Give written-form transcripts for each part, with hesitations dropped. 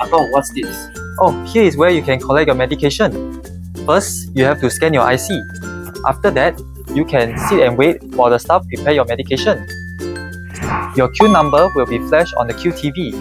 Akong, what's this? Oh, here is where you can collect your medication. First, you have to scan your IC. After that, you can sit and wait for the staff prepare your medication. Your queue number will be flashed on the QTV.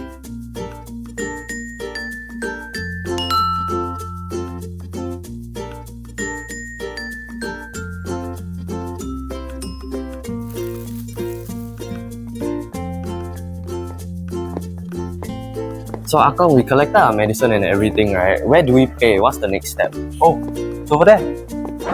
So Akong, we collected our medicine and everything, right? Where do we pay? What's the next step? Oh, it's over there.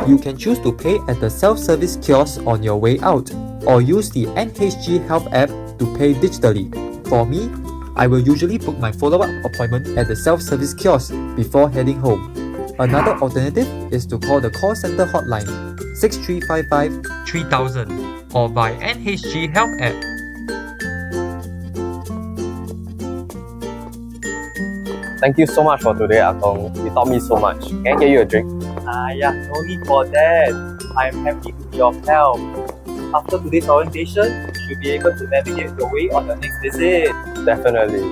You can choose to pay at the self-service kiosk on your way out, or use the NHG Health app to pay digitally. For me, I will usually book my follow-up appointment at the self-service kiosk before heading home. Another alternative is to call the call center hotline 6355 3000 or by NHG Health app. Thank you so much for today, Akong. You taught me so much. Can I get you a drink? Yeah, no need for that. I'm happy to be of help. After today's orientation, you should be able to navigate your way on your next visit. Definitely.